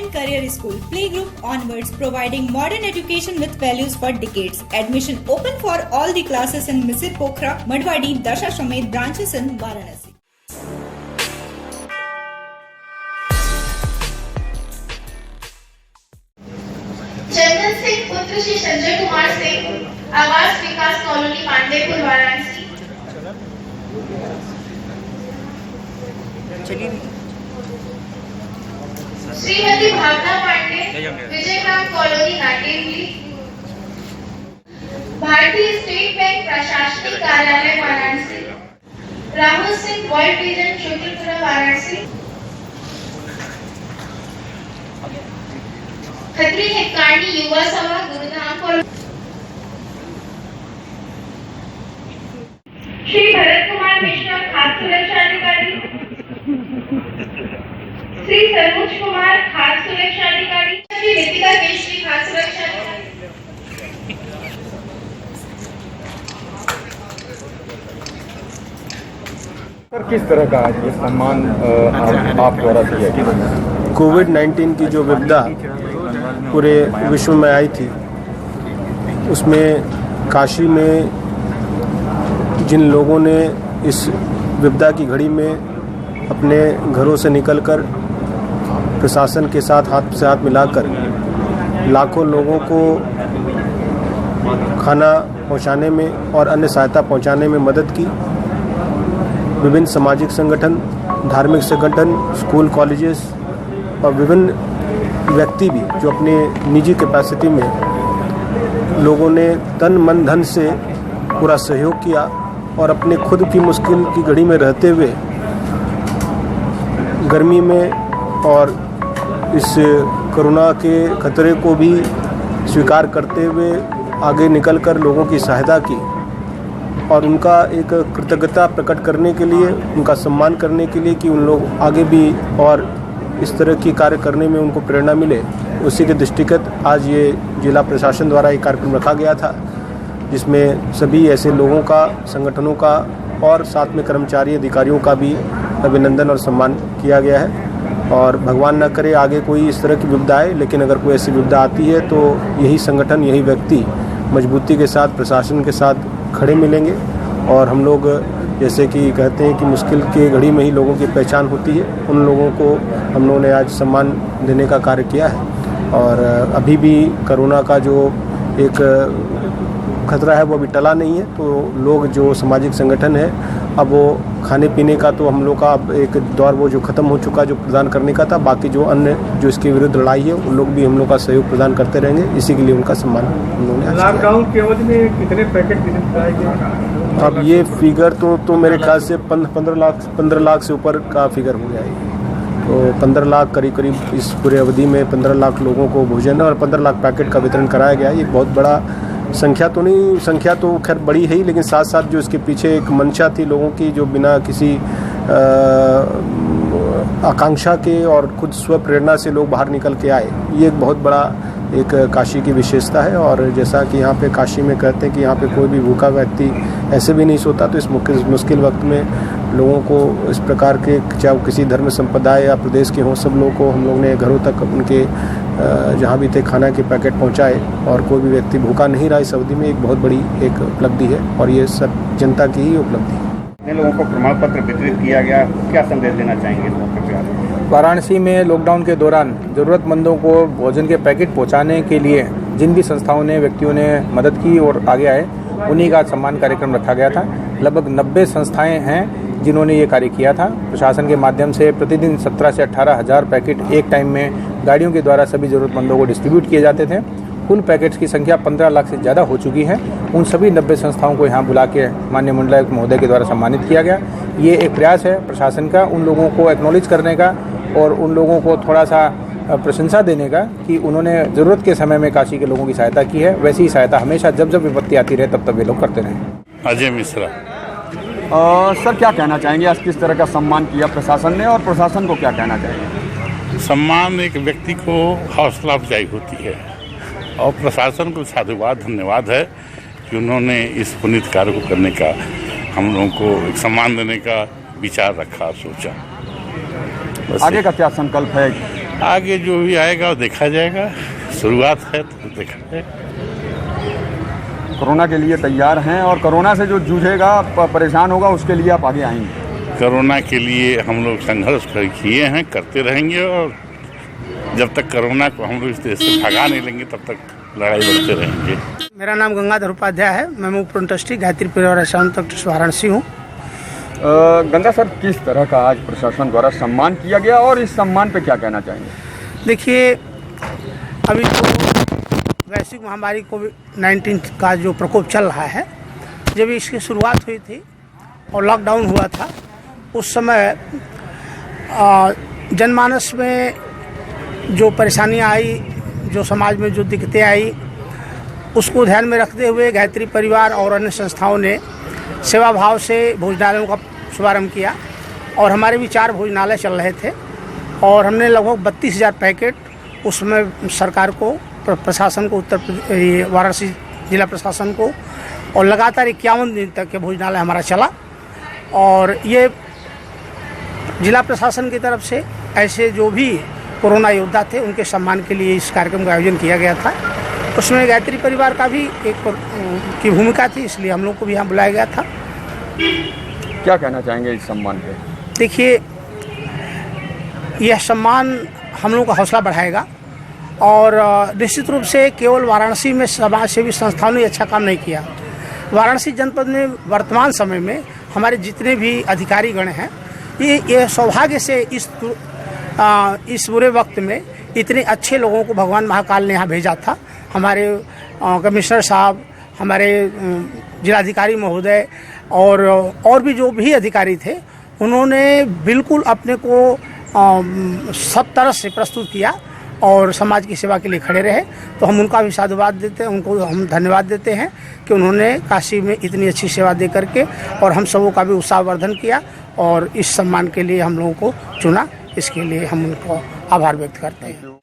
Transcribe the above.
and Career School, Playgroup onwards, providing modern education with values for decades. Admission open for all the classes in Misir Pokhara, Madhwadi, Dasashamed branches in Varanasi. Chandan Singh पुत्र Shri Sanjay Kumar Singh, Awas Vikas colony Pandeypur Varanasi. Shrimati Bhavna Pandey, Vijaygram colony Natengali. Bharatiya state bank प्रशासनिक कार्यालय Varanasi. Rahul Singh, world region Chotipura Varanasi. Khatri हेक्कानी युवा सभा Gurudham colony. Shri Bharat Kumar Mishra, खाद्य सुरक्षा अधिकारी। श्री सरोज कुमार, खाद्य सुरक्षा अधिकारी। श्री रितिका केशरी, खाद्य सुरक्षा अधिकारी। सर, किस तरह का आज ये सम्मान आप द्वारा दिया गया? कोविड-19 की जो विपदा पूरे विश्व में आई थी, उसमें काशी में जिन लोगों ने इस विपदा की घड़ी में अपने घरों से निकलकर प्रशासन के साथ हाथ से हाथ मिलाकर लाखों लोगों को खाना पहुंचाने में और अन्य सहायता पहुंचाने में मदद की, विभिन्न सामाजिक संगठन, धार्मिक संगठन, स्कूल, कॉलेजेस और विभिन्न व्यक्ति भी जो अपने निजी कैपेसिटी में लोगों ने तन मन धन से पूरा सहयोग किया और अपने खुद की मुश्किल की घड़ी में रहते हुए गर्मी में और इस कोरोना के खतरे को भी स्वीकार करते हुए आगे निकलकर लोगों की सहायता की और उनका एक कृतज्ञता प्रकट करने के लिए, उनका सम्मान करने के लिए कि उन लोग आगे भी और इस तरह की कार्य करने में उनको प्रेरणा मिले, उसी के दृष्टिगत आज ये जिला प्रशासन द्वारा एक कार्यक्रम रखा गया था, जिसमें सभी ऐसे लोगों का, संगठनों का और साथ में कर्मचारी अधिकारियों का भी अभिनंदन और सम्मान किया गया है। और भगवान न करे आगे कोई इस तरह की विपदा आए, लेकिन अगर कोई ऐसी विपदा आती है तो यही संगठन, यही व्यक्ति मजबूती के साथ प्रशासन के साथ खड़े मिलेंगे और हम लोग जैसे कि कहते हैं कि मुश्किल के घड़ी में ही लोगों की पहचान होती है, उन लोगों को हम लोगों ने आज सम्मान देने का कार्य किया है। और अभी भी कोरोना का जो एक खतरा है वो अभी टला नहीं है, तो लोग जो सामाजिक संगठन है अब वो खाने पीने का तो हम लोग का अब एक दौर वो जो ख़त्म हो चुका जो प्रदान करने का था, बाकी जो अन्य जो इसके विरुद्ध लड़ाई है उन लोग भी हम लोग का सहयोग प्रदान करते रहेंगे, इसी के लिए उनका सम्मान हम लोगों ने। लॉकडाउन के अवधि में कितने पैकेट वितरित कराए गए? अब ये फिगर तो मेरे ख्याल से 15 लाख से ऊपर का फिगर हो गया है। तो 15 लाख करीब इस पूरे अवधि में 15 लाख लोगों को भोजन और 15 लाख पैकेट का वितरण कराया गया है। ये बहुत बड़ा संख्या तो खैर बड़ी है ही, लेकिन साथ साथ जो इसके पीछे एक मंशा थी लोगों की, जो बिना किसी आकांक्षा के और खुद स्व प्रेरणा से लोग बाहर निकल के आए, ये एक बहुत बड़ा एक काशी की विशेषता है। और जैसा कि यहाँ पे काशी में कहते हैं कि यहाँ पे कोई भी भूखा व्यक्ति ऐसे भी नहीं सोता, तो इस मुश्किल वक्त में लोगों को इस प्रकार के, चाहे वो किसी धर्म संप्रदाय या प्रदेश के हों, सब लोगों को हम लोग ने घरों तक उनके जहाँ भी थे खाना के पैकेट पहुँचाए और कोई भी व्यक्ति भूखा नहीं रहा इस अवधि में, एक बहुत बड़ी एक उपलब्धि है और ये सब जनता की ही उपलब्धि है। कितने लोगों को प्रमाण पत्र वितरित किया गया, क्या संदेश देना चाहेंगे लोगों को? वाराणसी में लॉकडाउन के दौरान ज़रूरतमंदों को भोजन के पैकेट पहुंचाने के लिए जिन भी संस्थाओं ने, व्यक्तियों ने मदद की और आगे आए, उन्हीं का सम्मान कार्यक्रम रखा गया था। लगभग 90 संस्थाएं हैं जिन्होंने ये कार्य किया था। प्रशासन के माध्यम से प्रतिदिन 17 से 18 हज़ार पैकेट एक टाइम में गाड़ियों के द्वारा सभी ज़रूरतमंदों को डिस्ट्रीब्यूट किए जाते थे। कुल पैकेट्स की संख्या 15 लाख से ज़्यादा हो चुकी है। उन सभी 90 संस्थाओं को यहाँ बुला के माननीय मंडलायुक्त महोदय के द्वारा सम्मानित किया गया। ये एक प्रयास है प्रशासन का उन लोगों को एक्नॉलेज करने का और उन लोगों को थोड़ा सा प्रशंसा देने का कि उन्होंने ज़रूरत के समय में काशी के लोगों की सहायता की है। वैसी ही सहायता हमेशा जब जब विपत्ति आती रहे तब वे लोग करते रहें। अजय मिश्रा। सर, क्या कहना चाहेंगे, आज किस तरह का सम्मान किया प्रशासन ने और प्रशासन को क्या कहना चाहेंगे? सम्मान एक व्यक्ति को हौसला अफजाई होती है और प्रशासन को साधुवाद, धन्यवाद है कि उन्होंने इस पुनीत कार्य को करने का, हम लोगों को एक सम्मान देने का विचार रखा, सोचा। आगे का क्या संकल्प है आगे जो भी आएगा वो देखा जाएगा, शुरुआत है तो देखा जाएगा। कोरोना के लिए तैयार हैं और कोरोना से जो जूझेगा परेशान होगा उसके लिए आप आगे आएंगे? कोरोना के लिए हम लोग संघर्ष किए हैं, करते रहेंगे और जब तक कोरोना को हम लोग इस देश से भगा नहीं लेंगे तब तक लड़ाई लड़ते रहेंगे। मेरा नाम गंगाधर उपाध्याय है। मैं मुख्य ट्रस्टी गायत्री परिवार शांत ट्रस्ट वाराणसी हूँ। गंगा सर, किस तरह का आज प्रशासन द्वारा सम्मान किया गया और इस सम्मान पे क्या कहना चाहेंगे? देखिए, अभी तो वैश्विक महामारी कोविड-19 का जो प्रकोप चल रहा है, जब इसकी शुरुआत हुई थी और लॉकडाउन हुआ था, उस समय जनमानस में जो परेशानियाँ आई, जो समाज में जो दिक्कतें आई, उसको ध्यान में रखते हुए गायत्री परिवार और अन्य संस्थाओं ने सेवा भाव से भोजनालयों का शुभारंभ किया और हमारे भी 4 भोजनालय चल रहे थे और हमने लगभग 32,000 पैकेट उसमें सरकार को, प्रशासन को, वाराणसी जिला प्रशासन को, और लगातार 51 दिन तक के भोजनालय हमारा चला। और ये जिला प्रशासन की तरफ से ऐसे जो भी कोरोना योद्धा थे उनके सम्मान के लिए इस कार्यक्रम का आयोजन किया गया था। उसमें गायत्री परिवार का भी एक की भूमिका थी, इसलिए हम लोग को भी यहाँ बुलाया गया था। क्या कहना चाहेंगे इस सम्मान पे? देखिए, यह सम्मान हम लोगों का हौसला बढ़ाएगा और निश्चित रूप से केवल वाराणसी में समाज सेवी संस्थाओं ने अच्छा काम नहीं किया। वाराणसी जनपद में वर्तमान समय में हमारे जितने भी अधिकारी गण हैं, ये सौभाग्य से इस बुरे वक्त में इतने अच्छे लोगों को भगवान महाकाल ने यहाँ भेजा था। हमारे कमिश्नर साहब, हमारे जिलाधिकारी महोदय और भी जो भी अधिकारी थे, उन्होंने बिल्कुल अपने को सब तरह से प्रस्तुत किया और समाज की सेवा के लिए खड़े रहे। तो हम उनका भी साधुवाद देते हैं, उनको हम धन्यवाद देते हैं कि उन्होंने काशी में इतनी अच्छी सेवा दे करके और हम सबों का भी उत्साहवर्धन किया और इस सम्मान के लिए हम लोगों को चुना। इसके लिए हम उनको आभार व्यक्त करते हैं।